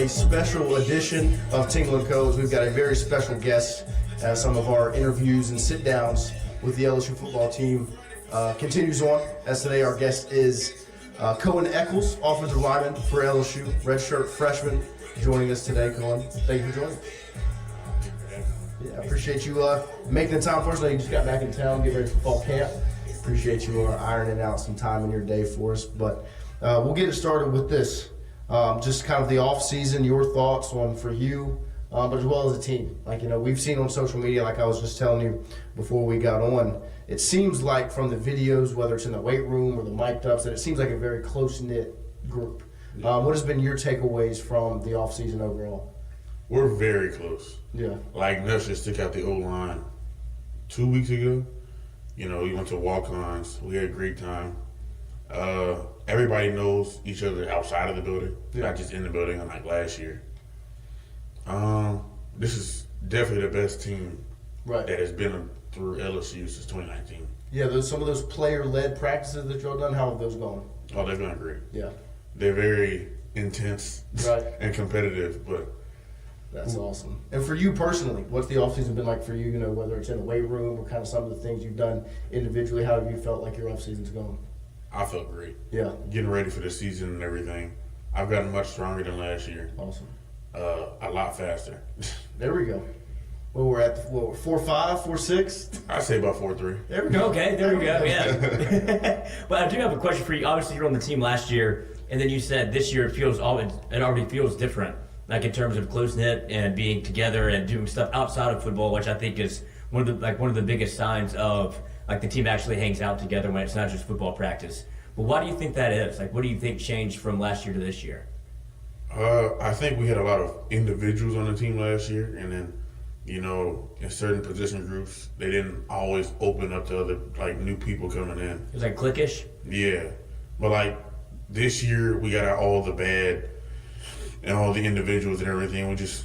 a special edition of Tingle Co. We've got a very special guest as some of our interviews and sit-downs with the LSU football team continues on. As today our guest is Coen Echols, offensive lineman for LSU, redshirt freshman, joining us today. Coen, thank you for joining us. Yeah, I appreciate you making the time for us. I know you just got back in town, getting ready for fall camp. Appreciate you ironing out some time in your day for us. But we'll get it started with this. Just kind of the off season, your thoughts on for you, but as well as a team. Like, you know, we've seen on social media, like I was just telling you before we got on, it seems like from the videos, whether it's in the weight room or the mic'd ups, that it seems like a very close-knit group. What has been your takeaways from the off season overall? We're very close. Yeah. Like, Nush just took out the O-line 2 weeks ago. You know, we went to walk-ons. We had a great time. Everybody knows each other outside of the building, not just in the building, unlike last year. This is definitely the best team that has been through LSU since 2019. Yeah, some of those player-led practices that y'all done, how have those gone? Oh, they've gone great. Yeah. They're very intense and competitive, but that's awesome. And for you personally, what's the offseason been like for you, you know, whether it's in the weight room or kind of some of the things you've done individually, how have you felt like your offseason's going? I felt great. Yeah. Getting ready for the season and everything. I've gotten much stronger than last year. Awesome. A lot faster. There we go. Well, we're at 4.5, 4.6? I'd say about 4.3. There we go. Okay, there we go, yeah. But I do have a question for you. Obviously, you're on the team last year, and then you said this year it already feels different, like in terms of close-knit and being together and doing stuff outside of football, which I think is one of the biggest signs of like the team actually hangs out together when it's not just football practice. But why do you think that is? Like, what do you think changed from last year to this year? I think we had a lot of individuals on the team last year, and then, you know, in certain position groups, they didn't always open up to other, like, new people coming in. It was like cliquish? Yeah. But, like, this year, we got all the bad and all the individuals and everything. We just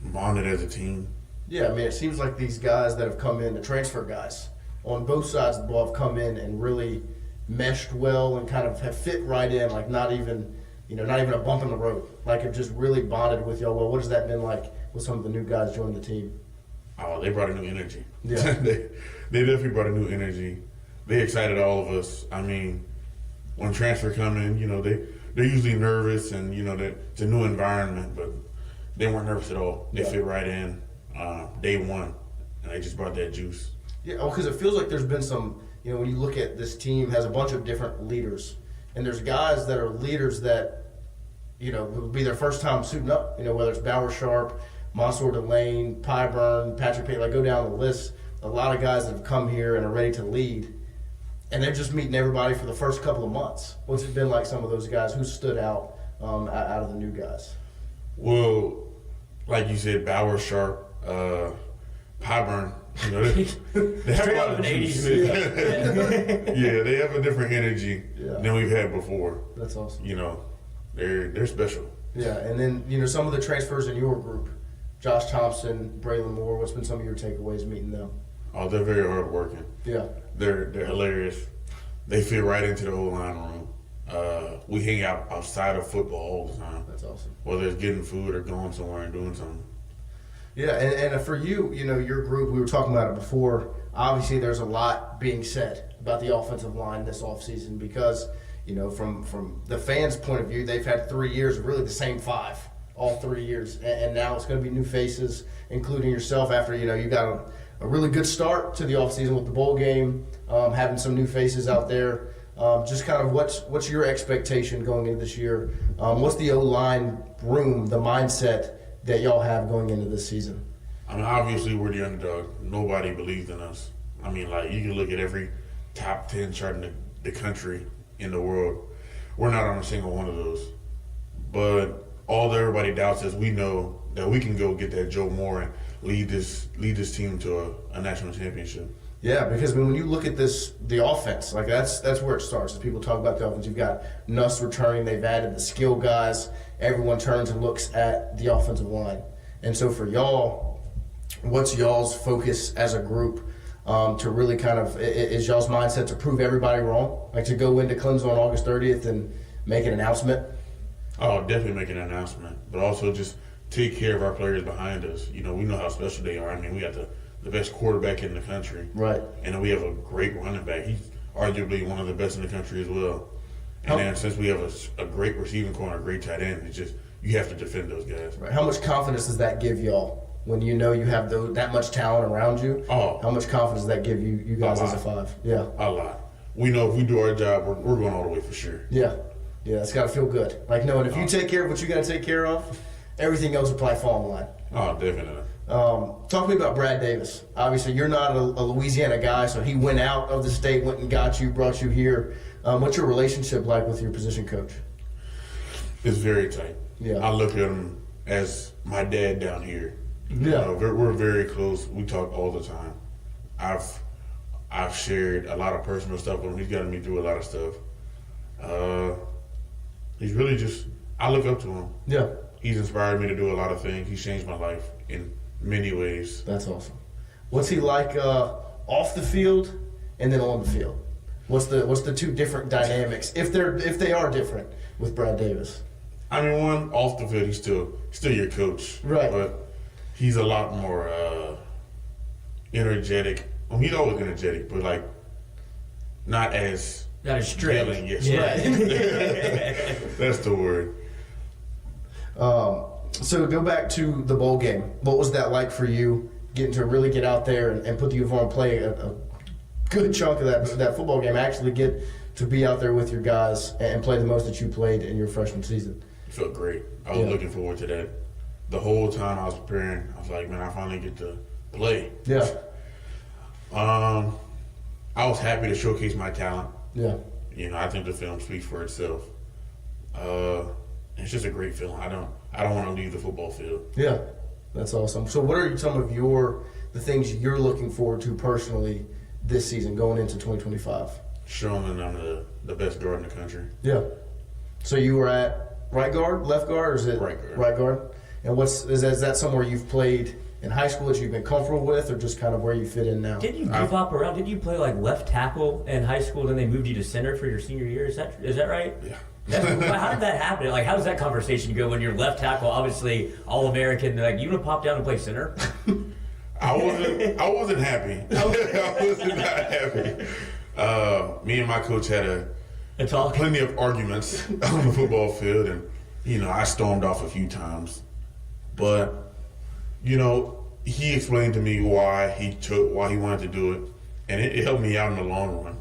bonded as a team. Yeah, I mean, it seems like these guys that have come in, the transfer guys, on both sides of the ball have come in and really meshed well and kind of have fit right in, like not even a bump in the road. Like, have just really bonded with y'all. Well, what has that been like with some of the new guys joining the team? Oh, they brought a new energy. Yeah. they definitely brought a new energy. They excited all of us. I mean, when transfer come in, you know, they're usually nervous and, you know, it's a new environment, but they weren't nervous at all. They fit right in day one, and they just brought that juice. Yeah, well, because it feels like there's been some, you know, when you look at this team, has a bunch of different leaders. And there's guys that are leaders that, you know, it would be their first time suiting up, you know, whether it's Bauer Sharp, Monsieur Delane, Pyburn, Patrick Payne, like go down the list. A lot of guys that have come here and are ready to lead. And they're just meeting everybody for the first couple of months. What's it been like, some of those guys who stood out out of the new guys? Well, like you said, Bauer Sharp, Pyburn, you know, they have a lot of juice. Yeah, they have a different energy than we've had before. That's awesome. You know, they're special. Yeah, and then, you know, some of the transfers in your group, Josh Thompson, Braylon Moore, what's been some of your takeaways meeting them? Oh, they're very hardworking. Yeah. They're hilarious. They fit right into the O-line room. We hang out outside of football all the time. That's awesome. Whether it's getting food or going somewhere and doing something. Yeah, and for you, you know, your group, we were talking about it before, obviously there's a lot being said about the offensive line this offseason because, you know, from the fans' point of view, they've had 3 years of really the same five, all 3 years. And now it's going to be new faces, including yourself after, you know, you got a really good start to the offseason with the bowl game, having some new faces out there. Just kind of what's your expectation going into this year? What's the O-line room, the mindset that y'all have going into this season? I mean, obviously we're the underdog. Nobody believes in us. I mean, like, you can look at every top 10 chart in the country, in the world. We're not on a single one of those. But all that everybody doubts is we know that we can go get that Joe Moore and lead this team to a national championship. Yeah, because when you look at the offense, like that's where it starts. As people talk about the offense, you've got Nuss returning, they've added the skill guys. Everyone turns and looks at the offensive line. And so for y'all, what's y'all's focus as a group to really kind of, is y'all's mindset to prove everybody wrong? Like to go into Clemson on August 30th and make an announcement? Oh, definitely make an announcement, but also just take care of our players behind us. You know, we know how special they are. I mean, we got the best quarterback in the country. Right. And then we have a great running back. He's arguably one of the best in the country as well. And then since we have a great receiving corner, a great tight end, it's just you have to defend those guys. Right. How much confidence does that give y'all when you know you have that much talent around you? Oh. How much confidence does that give you guys as a 5? Yeah. A lot. We know if we do our job, we're going all the way for sure. Yeah. Yeah, it's got to feel good. Like knowing if you take care of what you got to take care of, everything else will probably fall in line. Oh, definitely. Talk to me about Brad Davis. Obviously, you're not a Louisiana guy, so he went out of the state, went and got you, brought you here. What's your relationship like with your position coach? It's very tight. Yeah. I look at him as my dad down here. Yeah. We're very close. We talk all the time. I've shared a lot of personal stuff with him. He's gotten me through a lot of stuff. He's really just, I look up to him. Yeah. He's inspired me to do a lot of things. He's changed my life in many ways. That's awesome. What's he like off the field and then on the field? What's the two different dynamics, if they are different, with Brad Davis? I mean, one, off the field, he's still your coach. Right. But he's a lot more energetic. Well, he's always energetic, but like not as strict. yelling. Yes, Yeah. right. That's the word. So go back to the bowl game. What was that like for you, getting to really get out there and put the uniform and play a good chunk of that football game, actually get to be out there with your guys and play the most that you played in your freshman season? It felt great. I was looking forward to that. The whole time I was preparing, I was like, man, I finally get to play. Yeah. I was happy to showcase my talent. Yeah. You know, I think the film speaks for itself. It's just a great feeling. I don't want to leave the football field. Yeah. That's awesome. So what are some of the things you're looking forward to personally this season going into 2025? Showing that I'm the best guard in the country. Yeah. So you were at right guard, left guard, or is it Right guard. Right guard. And is that somewhere you've played in high school that you've been comfortable with, or just kind of where you fit in now? Did you move up around? Did you play like left tackle in high school, then they moved you to center for your senior year? Is that right? Yeah. How did that happen? Like, how does that conversation go when you're left tackle, obviously All-American? Like, you want to pop down and play center? I wasn't happy. I was not happy. Me and my coach had plenty of arguments on the football field, and I stormed off a few times. But he explained to me why he wanted to do it, and it helped me out in the long run.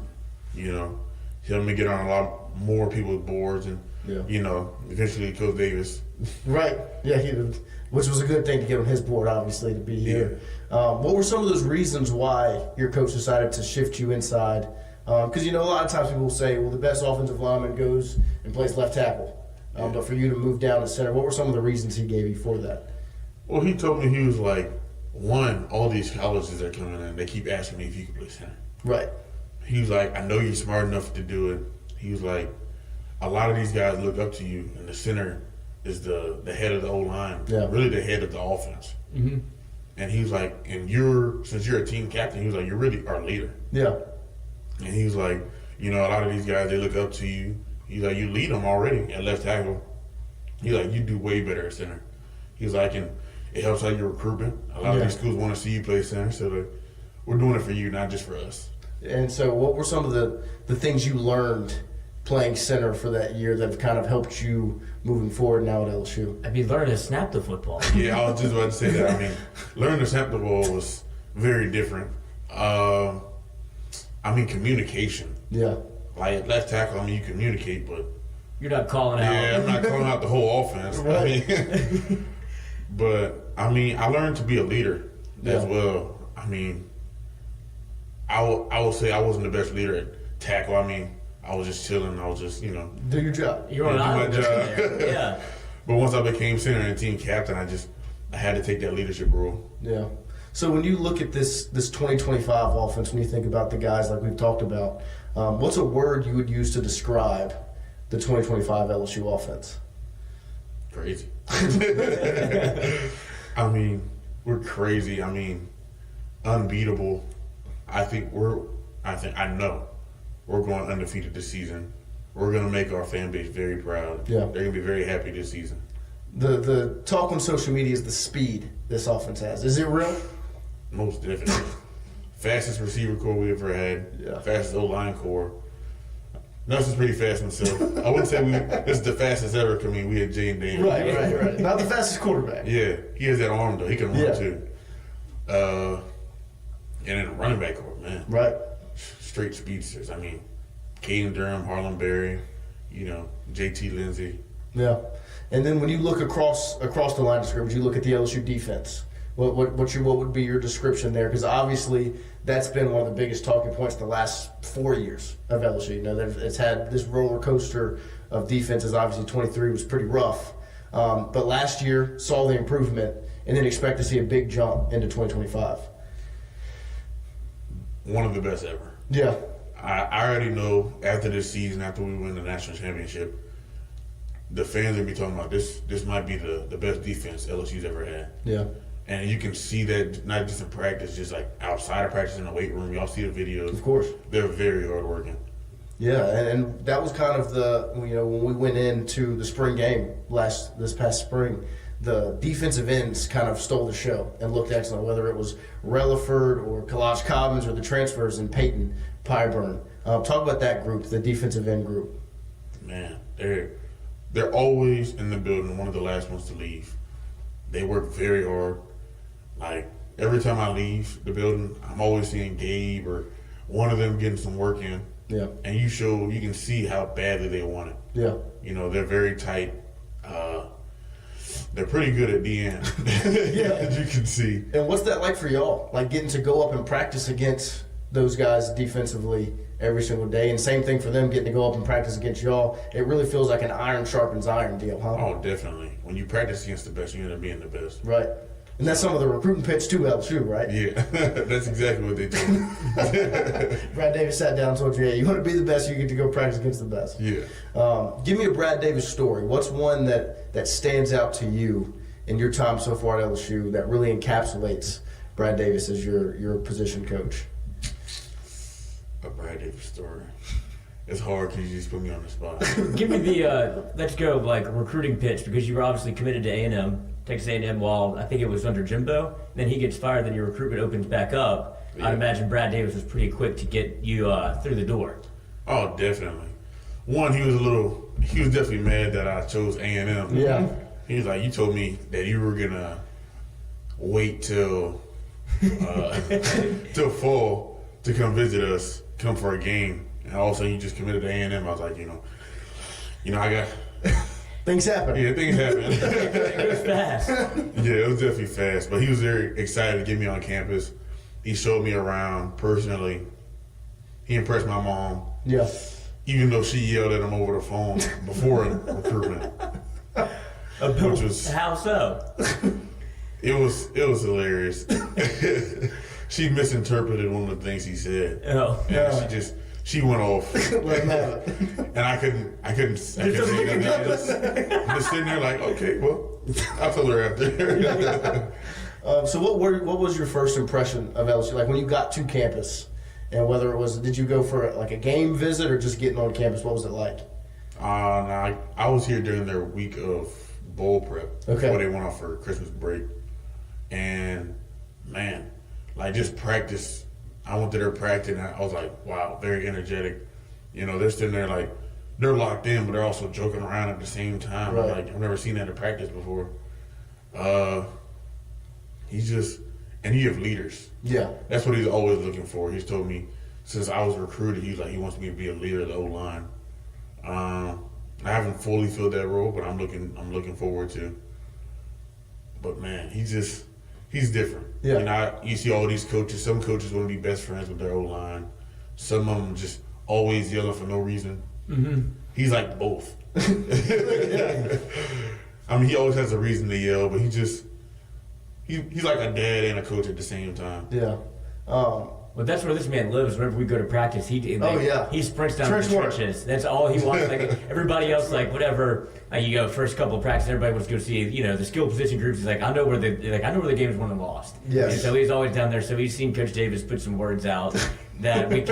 Helped me get on a lot more people's boards, and eventually Coach Davis. Right. Yeah. Which was a good thing to get on his board, obviously, to be here. What were some of those reasons why your coach decided to shift you inside? Because a lot of times people will say, well, the best offensive lineman goes and plays left tackle. But for you to move down to center, what were some of the reasons he gave you for that? Well, he told me, he was like, one, all these colleges that are coming in, they keep asking me if you can play center. Right. He was like, I know you're smart enough to do it. He was like, a lot of these guys look up to you, and the center is the head of the O-line, really the head of the offense. Mm-hmm. And he was like, since you're a team captain, he was like, you're really our leader. Yeah. And he was like, a lot of these guys, they look up to you. He's like, you lead them already at left tackle. He's like, you do way better at center. He's like, and it helps out your recruitment. A lot of these schools want to see you play center, so like, we're doing it for you, not just for us. And so what were some of the things you learned playing center for that year that have kind of helped you moving forward now at LSU? I mean, learning to snap the football. Yeah, I was just about to say that. I mean, learning to snap the ball was very different. Communication. Yeah. Like at left tackle, you communicate, but You're not calling out. yeah, I'm not calling out the whole offense. Right. But I learned to be a leader as well. I will say I wasn't the best leader at tackle. I was just chilling. I was just, Do your job. You're on do my island job. there. Yeah. But once I became center and team captain, I had to take that leadership role. Yeah. So when you look at this 2025 offense, when you think about the guys like we've talked about, what's a word you would use to describe the 2025 LSU offense? Crazy. We're crazy. Unbeatable. I know we're going undefeated this season. we're gonna make our fan base very proud. Yeah. They're gonna be very happy this season. The talk on social media is the speed this offense has. Is it real? Most definitely. Fastest receiver core we ever had. Yeah. Fastest O-line core. Nelson's pretty fast himself. I wouldn't say this is the fastest ever. I mean, we had Jay and David. Right. Not the fastest quarterback. Yeah, he has that arm though. He can run Yeah. too. And then the running back core, man. Right. Straight speedsters. I mean, Caden Durham, Harlem Berry, JT Lindsey. Yeah. And then when you look across the line of scrimmage, you look at the LSU defense. What would be your description there? Because obviously that's been one of the biggest talking points the last 4 years of LSU. It's had this roller coaster of defenses. Obviously 23 was pretty rough, but last year saw the improvement, and then expect to see a big jump into 2025. One of the best ever. Yeah. I already know after this season, after we win the national championship, the fans will be talking about this might be the best defense LSU's ever had. Yeah. And you can see that not just in practice, just like outside of practice in the weight room. Y'all see the videos. Of course. They're very hardworking. Yeah, and that was kind of when we went into the spring game this past spring, the defensive ends kind of stole the show and looked excellent, whether it was Relaford or Kalaj Cobbins or the transfers in Peyton, Pyburn. Talk about that group, the defensive end group. Man, they're always in the building, one of the last ones to leave. They work very hard. Like, every time I leave the building, I'm always seeing Gabe or one of them getting some work in. Yeah. And you can see how badly they want it. Yeah. They're very tight. They're pretty good at the end. Yeah. As you can see. And what's that like for y'all? Like getting to go up and practice against those guys defensively every single day, and same thing for them getting to go up and practice against y'all. It really feels like an iron sharpens iron deal, huh? Oh, definitely. When you practice against the best, you end up being the best. Right. And that's some of the recruiting pitch too, LSU, right? Yeah, that's exactly what they do. Brad Davis sat down and told you, hey, you want to be the best, you get to go practice against the best. Yeah. Give me a Brad Davis story. What's one that stands out to you in your time so far at LSU that really encapsulates Brad Davis as your position coach? A Brad Davis story. It's hard because you just put me on the spot. Give me the let's go recruiting pitch, because you were obviously committed to A&M, Texas A&M, while I think it was under Jimbo. Then he gets fired, then your recruitment opens back up. Yeah. I'd imagine Brad Davis was pretty quick to get you through the door. Oh, definitely. One, he was definitely mad that I chose A&M. Yeah. He was like, you told me that you were gonna wait till fall to come visit us, come for a game, and all of a sudden you just committed to A&M. I was like, I got Things happen. Yeah, things happen. It was fast. Yeah, it was definitely fast, but he was very excited to get me on campus. He showed me around personally. He impressed my mom. Yeah. Even though she yelled at him over the phone before recruitment. Which was How so? it was hilarious. She misinterpreted one of the things he said. Oh. And she went off. Let him have it. And I couldn't say nothing. I'm just sitting there like, okay, well, I'll tell her after. So what was your first impression of LSU? Like when you got to campus, and whether it was, did you go for a game visit or just getting on campus? What was it like? I was here during their week of bowl prep. Okay. Before they went off for Christmas break. And man, just practice. I went to their practice and I was like, wow, very energetic. They're sitting there they're locked in, but they're also joking around at the same time. Right. I've never seen that in practice before. And you have leaders. Yeah. That's what he's always looking for. He's told me since I was recruited, he's like, he wants me to be a leader of the O-line. I haven't fully filled that role, but I'm looking forward to. But man, he's different. Yeah. You see all these coaches. Some coaches want to be best friends with their O-line. Some of them just always yelling for no reason. Mm-hmm. He's like both. I mean, he always has a reason to yell, but he's like a dad and a coach at the same time. Yeah. Well, that's where this man lives. Whenever we go to practice, he sprints down Trench the work. trenches. That's all he wants. Like everybody else, like whatever. You go first couple of practice, everybody wants to go see the skill position groups. He's like, I know where the game's won and lost. Yes. And so he's always down there. So he's seen Coach Davis put some words out that we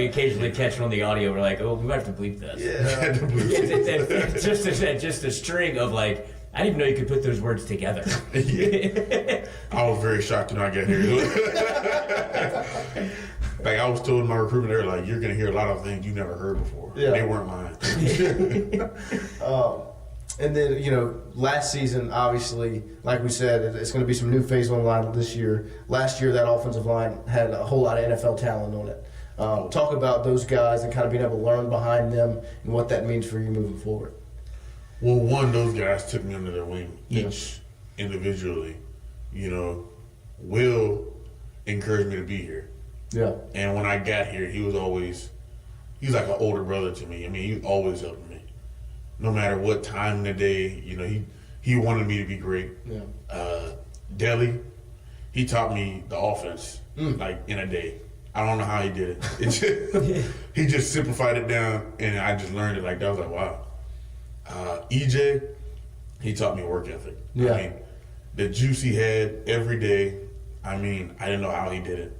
occasionally catch on the audio. We're like, oh, we might have to bleep this. Yeah. It's just a string of like. I didn't even know you could put those words together. I was very shocked when I got here. Like I was told in my recruitment, they were like, "You're going to hear a lot of things you never heard before." Yeah. They weren't mine. And then, last season, obviously, like we said, it's going to be some new phase on the line this year. Last year, that offensive line had a whole lot of NFL talent on it. Talk about those guys and kind of being able to learn behind them and what that means for you moving forward. Well, one, those guys took me under their wing, each individually. Will encouraged me to be here. Yeah. And when I got here, he was like an older brother to me. I mean, he always helped me. No matter what time in the day, he wanted me to be great. Yeah. Deli, he taught me the offense, like in a day. I don't know how he did it. He just simplified it down, and I just learned it like that. I was like, wow. EJ, he taught me work ethic. Yeah. I mean, the juice he had every day, I didn't know how he did it.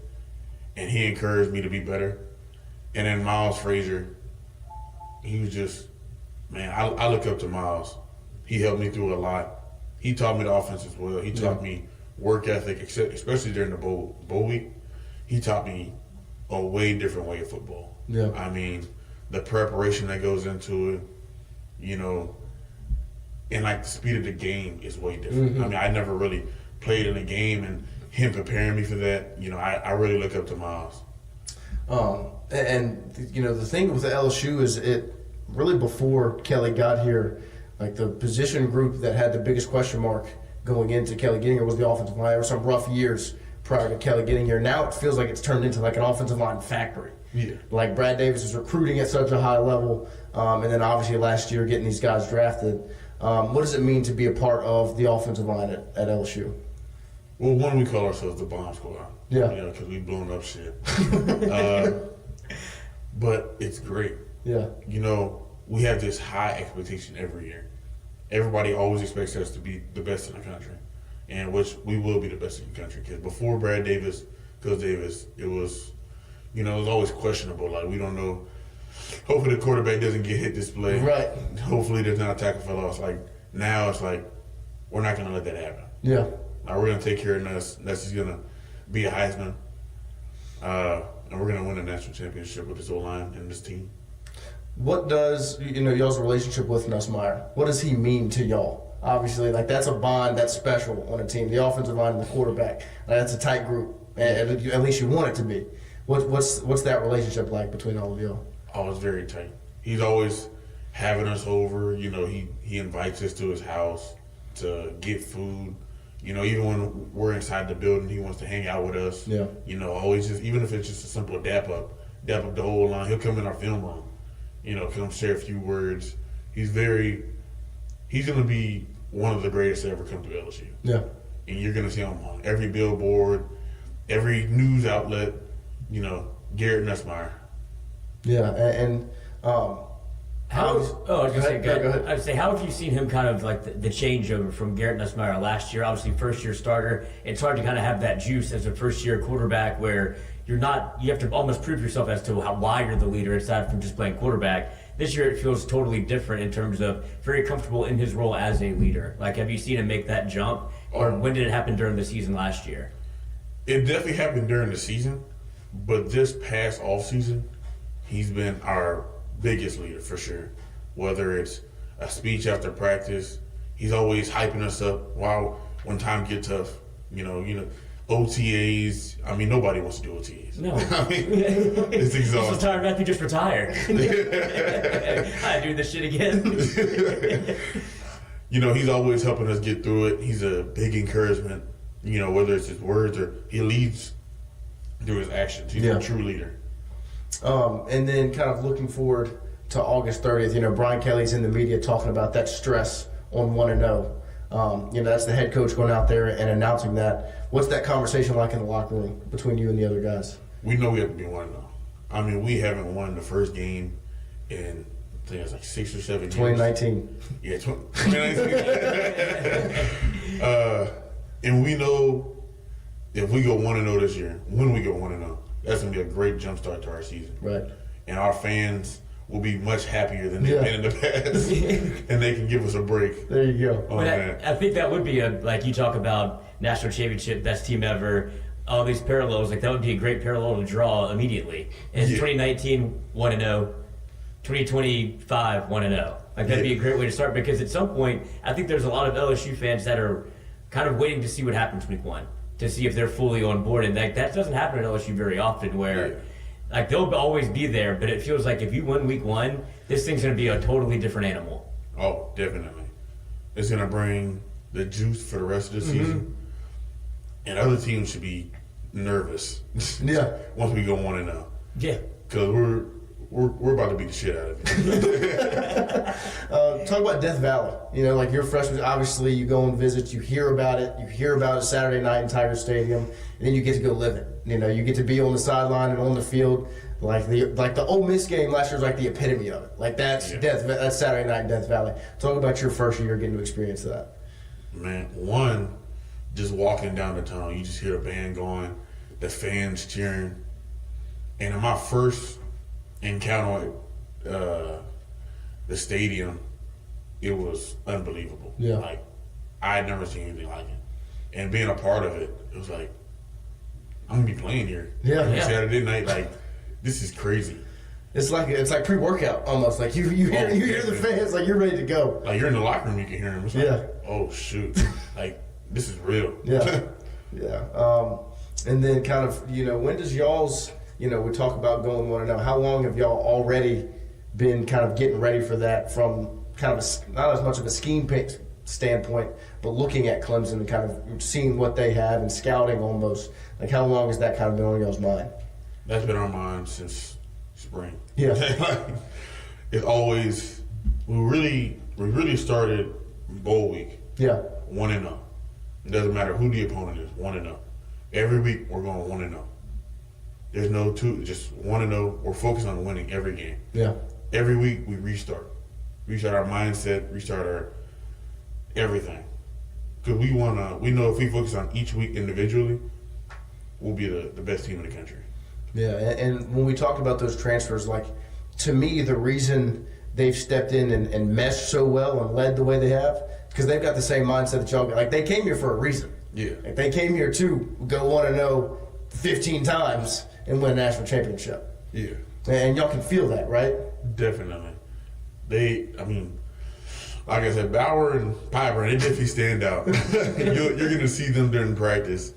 And he encouraged me to be better. And then Miles Frazier, he was just, man, I look up to Miles. He helped me through a lot. He taught me the offense as well. He taught me work ethic, especially during the bowl week. He taught me a way different way of football. Yeah. The preparation that goes into it, and like the speed of the game is way different. I never really played in a game, and him preparing me for that, I really look up to Miles. The thing with the LSU is it really before Kelly got here, like the position group that had the biggest question mark going into Kelly getting here was the offensive line. There were some rough years prior to Kelly getting here. Now it feels like it's turned into like an offensive line factory. Yeah. Like Brad Davis is recruiting at such a high level, and then obviously last year getting these guys drafted. What does it mean to be a part of the offensive line at LSU? Well, one, we call ourselves the Bomb Squad. Yeah. Because we blown up shit. But it's great. Yeah. We have this high expectation every year. Everybody always expects us to be the best in the country, and which we will be the best in the country. Because before Brad Davis, Coach Davis, it was, it was always questionable. Like, we don't know. Hopefully the quarterback doesn't get hit this play. Right. Hopefully there's not a tackle for loss. Like, now it's like, we're not going to let that happen. Yeah. Like, we're going to take care of Nuss. Nuss is going to be a Heisman. And we're going to win a national championship with this O-line and this team. What does, y'all's relationship with Nussmeier, what does he mean to y'all? Obviously, like, that's a bond that's special on a team. The offensive line and the quarterback, that's a tight group. And at least you want it to be. What's that relationship like between all of y'all? Oh, it's very tight. He's always having us over. He invites us to his house to get food. Even when we're inside the building, he wants to hang out with us. Yeah. Always just, even if it's just a simple dap up the whole line, he'll come in our film room, come share a few words. He's going to be one of the greatest to ever come to LSU. Yeah. And you're going to see him on every billboard, every news outlet, Garrett Nussmeier. Yeah, and I was gonna say, go ahead. I would say, how have you seen him kind of like the changeover from Garrett Nussmeier last year? Obviously, first year starter. It's hard to kind of have that juice as a first year quarterback where you have to almost prove yourself as to why you're the leader aside from just playing quarterback. This year, it feels totally different in terms of very comfortable in his role as a leader. Like, have you seen him make that jump, or when did it happen during the season last year? It definitely happened during the season, but this past offseason, he's been our biggest leader for sure. Whether it's a speech after practice, he's always hyping us up when times get tough. OTAs. Nobody wants to do OTAs. No. It's exhausting. This is tired. Matthew just retired. I do this shit again. He's always helping us get through it. He's a big encouragement. Whether it's his words or he leads through his actions. He's a true leader. And then kind of looking forward to August 30th, Brian Kelly's in the media talking about that stress on 1-0. That's the head coach going out there and announcing that. What's that conversation like in the locker room between you and the other guys? we know we have to be 1-0. I mean, we haven't won the first game in, I think it's like 6 or 7 years. 2019. Yeah, 2019. And we know if we go 1-0 this year, when we go 1-0, that's going to be a great jump start to our season. Right. And our fans will be much happier than they've been in the past. And they can give us a break. There you go. On that. I think that would be like you talk about national championship, best team ever, all these parallels, like that would be a great parallel to draw immediately. And 2019, 1-0, 2025, 1-0. Like that'd be a great way to start, because at some point, I think there's a lot of LSU fans that are kind of waiting to see what happens week 1, to see if they're fully on board. And like that doesn't happen at LSU very often, where like they'll always be there, but it feels like if you win week 1, this thing's going to be a totally different animal. Oh, definitely. It's going to bring the juice for the rest of the season. And other teams should be nervous. Once we go 1-0. Yeah. Because we're about to beat the shit out of it. Talk about Death Valley. You know, like your freshmen, obviously you go and visit, you hear about it. You hear about it Saturday night in Tiger Stadium, and then you get to go live it. You know, you get to be on the sideline and on the field. Like the Ole Miss game last year was like the epitome of it. Like that's that's Saturday night in Death Valley. Talk about your first year getting to experience that. Man, one, just walking down the tunnel, you just hear the band going, the fans cheering. And in my first encounter at the stadium, it was unbelievable. Yeah. Like, I had never seen anything like it. And being a part of it, it was like, I'm going to be playing here. Yeah. Saturday night, like, this is crazy. It's like pre-workout almost. Like you hear the fans, like you're ready to go. Like, you're in the locker room, you can hear them. It's like, oh, shoot. Like, this is real. Yeah. And then kind of, you know, when does y'all's, you know, we talk about going 1-0. How long have y'all already been kind of getting ready for that from kind of not as much of a scheme standpoint, but looking at Clemson and kind of seeing what they have and scouting almost? Like, how long has that kind of been on y'all's mind? That's been on my mind since spring. Yeah. It's always, we really started bowl week. Yeah. 1-0. It doesn't matter who the opponent is, 1-0. Every week we're going 1-0. There's no two, just 1-0. We're focused on winning every game. Yeah. Every week we restart our mindset, restart our everything. Because we know if we focus on each week individually, we'll be the best team in the country. Yeah, and when we talked about those transfers, like, to me, the reason they've stepped in and meshed so well and led the way they have, because they've got the same mindset that y'all got. Like, they came here for a reason. Yeah. Like, they came here to go 1-0 15 times and win a national championship. Yeah. And y'all can feel that, right? Definitely. Like I said, Bauer and Piper, they definitely stand out. You're going to see them during practice.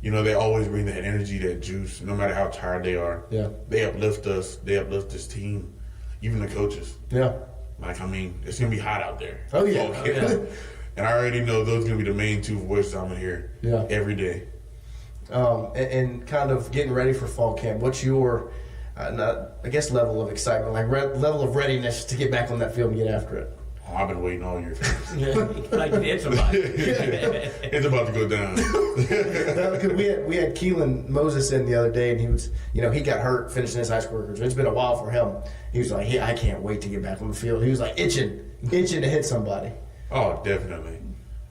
You know, they always bring that energy, that juice, no matter how tired they are. Yeah. They uplift us. They uplift this team, even the coaches. Yeah. Like, I mean, it's going to be hot out there. Oh, yeah. And I already know those are going to be the main two voices I'm going to hear every day. And kind of getting ready for fall camp, what's your, level of excitement, like level of readiness to get back on that field and get after it? Oh, I've been waiting all year for this. Like it's somebody. It's about to go down. Because we had Keelan Moses in the other day, and he was, you know, he got hurt finishing his high school career. It's been a while for him. He was like, I can't wait to get back on the field. He was like itching to hit somebody. Oh, definitely.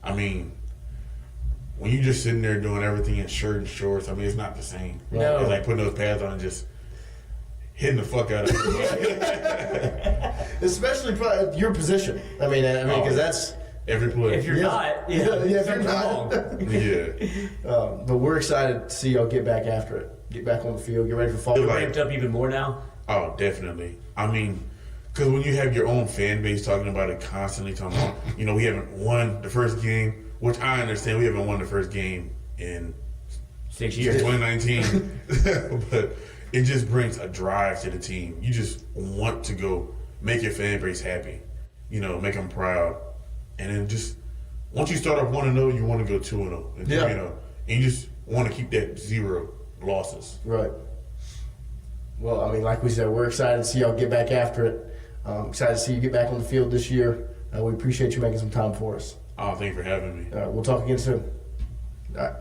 I mean, when you're just sitting there doing everything in shirt and shorts, I mean, it's not the same. No. It's like putting those pads on and just hitting the fuck out of it. Especially your position. I mean, because that's every play. If you're not, if you're not. But we're excited to see y'all get back after it. Get back on the field. Get ready for fall. You're ramped up even more now. Oh, definitely. I mean, because when you have your own fan base talking about it constantly, talking about, you know, we haven't won the first game, which I understand we haven't won the first game in 6 years. 2019, but it just brings a drive to the team. You just want to go make your fan base happy, you know, make them proud. And then just, once you start off 1-0, you want to go 2-0 and 3-0. And you just want to keep that 0 losses. Right. Well, I mean, like we said, we're excited to see y'all get back after it. Excited to see you get back on the field this year. We appreciate you making some time for us. Oh, thank you for having me. We'll talk again soon. All right.